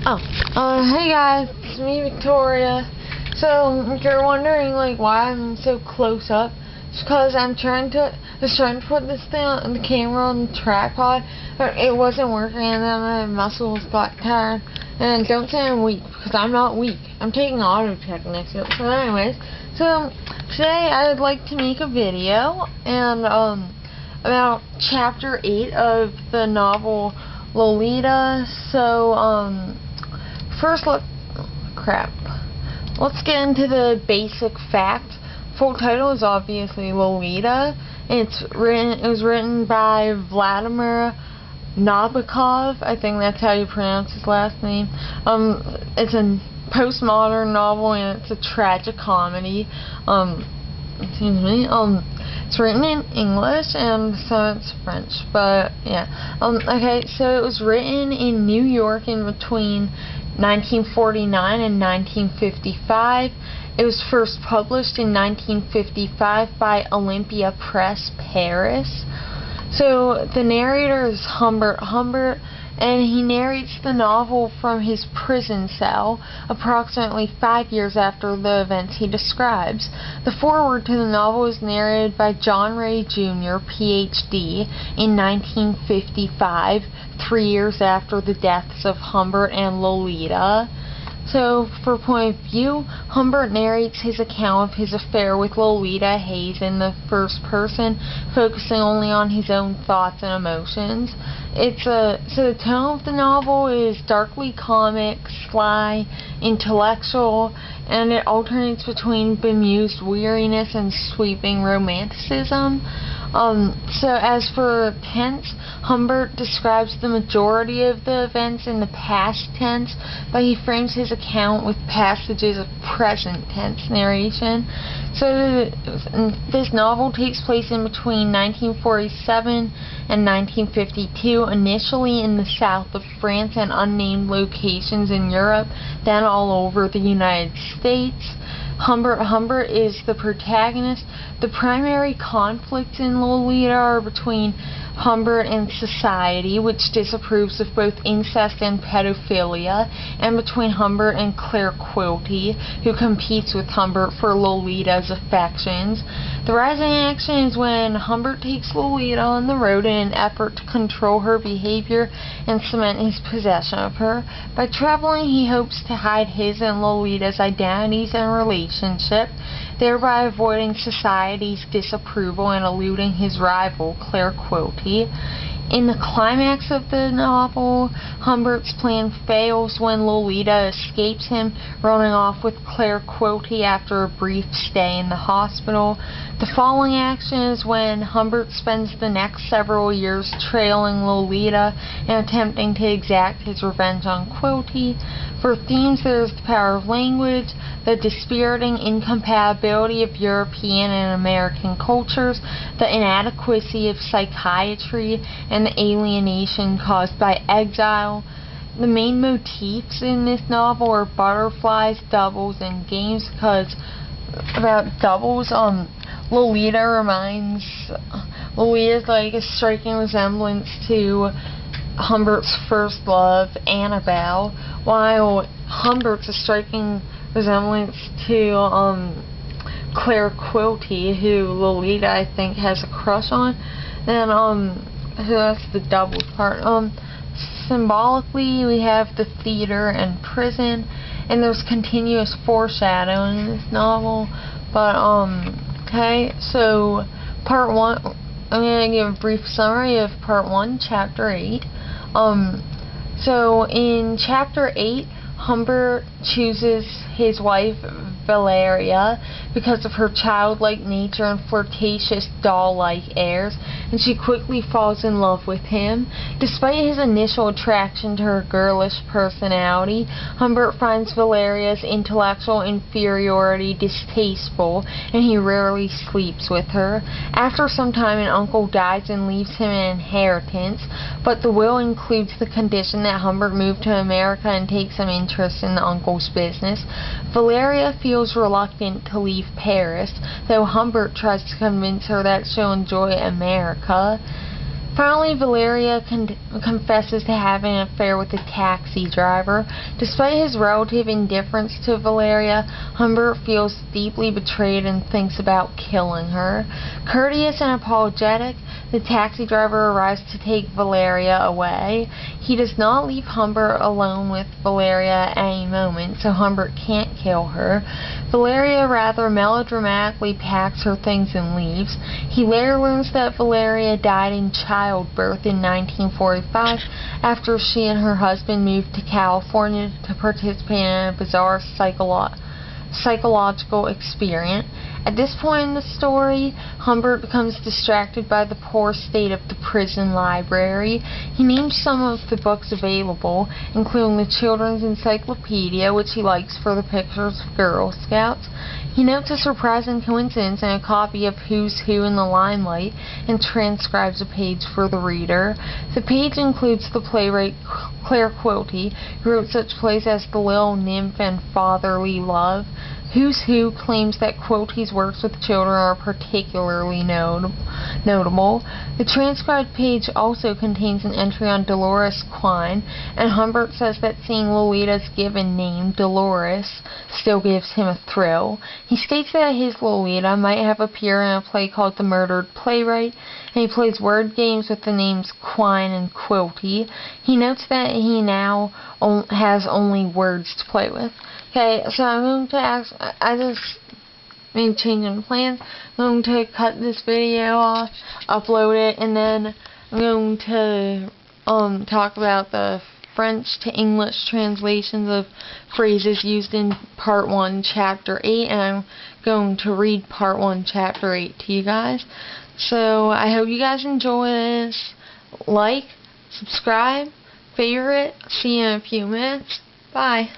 Hey guys, it's me, Victoria. So, if you're wondering, why I'm so close up, it's because I was trying to put this thing on the camera on the tripod, but it wasn't working, and then my muscles got tired. And don't say I'm weak, because I'm not weak. I'm taking auto check next year. So anyways, today I would like to make a video, and, about Chapter 8 of the novel Lolita. So, first, let's get into the basic facts. Full title is obviously Lolita, and it was written by Vladimir Nabokov. I think that's how you pronounce his last name. It's a postmodern novel, and it's a tragic comedy. It's written in English, and so it's French, but yeah. Okay, so it was written in New York in between 1949 and 1955. It was first published in 1955 by Olympia Press, Paris. So the narrator is Humbert Humbert, and he narrates the novel from his prison cell approximately 5 years after the events he describes. The foreword to the novel is narrated by John Ray Jr., Ph.D., in 1955, 3 years after the deaths of Humbert and Lolita. So, for point of view, Humbert narrates his account of his affair with Lolita Hayes in the first person, focusing only on his own thoughts and emotions. So the tone of the novel is darkly comic, sly, intellectual, and it alternates between bemused weariness and sweeping romanticism. So as for tense, Humbert describes the majority of the events in the past tense, but he frames his account with passages of present tense narration. So this novel takes place in between 1947 and 1952, initially in the south of France and unnamed locations in Europe, then all over the United States. Humbert Humbert is the protagonist. The primary conflicts in Lolita are between Humbert and society, which disapproves of both incest and pedophilia, and between Humbert and Claire Quilty, who competes with Humbert for Lolita's affections. The rising action is when Humbert takes Lolita on the road in an effort to control her behavior and cement his possession of her. By traveling, he hopes to hide his and Lolita's identities and relationship, thereby avoiding society's disapproval and eluding his rival, Claire Quilty. In the climax of the novel, Humbert's plan fails when Lolita escapes him, running off with Claire Quilty after a brief stay in the hospital. The following action is when Humbert spends the next several years trailing Lolita and attempting to exact his revenge on Quilty. For themes, there is the power of language, the dispiriting incompatibility of European and American cultures, the inadequacy of psychiatry, and the alienation caused by exile. The main motifs in this novel are butterflies, doubles, and games, because about doubles, Lolita's like a striking resemblance to Humbert's first love, Annabelle, while Humbert's a striking resemblance to Claire Quilty, who Lolita I think has a crush on. And so that's the doubles part. Symbolically, we have the theater and prison, and there's continuous foreshadowing in this novel. But okay, so part 1, I'm going to give a brief summary of part 1, chapter 8. So in chapter 8, Humbert chooses his wife Valeria because of her childlike nature and flirtatious doll-like airs, and she quickly falls in love with him. Despite his initial attraction to her girlish personality, Humbert finds Valeria's intellectual inferiority distasteful, and he rarely sleeps with her. After some time, an uncle dies and leaves him an inheritance, but the will includes the condition that Humbert move to America and take some interest in the uncle's business. Valeria feels reluctant to leave Paris, though Humbert tries to convince her that she'll enjoy America. Finally, Valeria confesses to having an affair with a taxi driver. Despite his relative indifference to Valeria, Humbert feels deeply betrayed and thinks about killing her. Courteous and apologetic, the taxi driver arrives to take Valeria away. He does not leave Humbert alone with Valeria at any moment, so Humbert can't kill her. Valeria rather melodramatically packs her things and leaves. He later learns that Valeria died in childbirth in 1945 after she and her husband moved to California to participate in a bizarre psychological experience. At this point in the story, Humbert becomes distracted by the poor state of the prison library. He names some of the books available, including the Children's Encyclopedia, which he likes for the pictures of Girl Scouts. He notes a surprising coincidence in a copy of Who's Who in the Limelight and transcribes a page for the reader. The page includes the playwright Claire Quilty, who wrote such plays as The Little Nymph and Fatherly Love. Who's Who claims that Quilty's works with children are particularly notable. The transcribed page also contains an entry on Dolores Quine, and Humbert says that seeing Lolita's given name, Dolores, still gives him a thrill. He states that his Lolita might have appeared in a play called The Murdered Playwright, and he plays word games with the names Quine and Quilty. He notes that he now has only words to play with. Okay, so I'm going to I just made changing plans. I'm going to cut this video off, upload it, and then I'm going to talk about the French to English translations of phrases used in Part 1, Chapter 8, and I'm going to read Part 1, Chapter 8 to you guys. So, I hope you guys enjoy this. Like, subscribe, favorite. See you in a few minutes. Bye.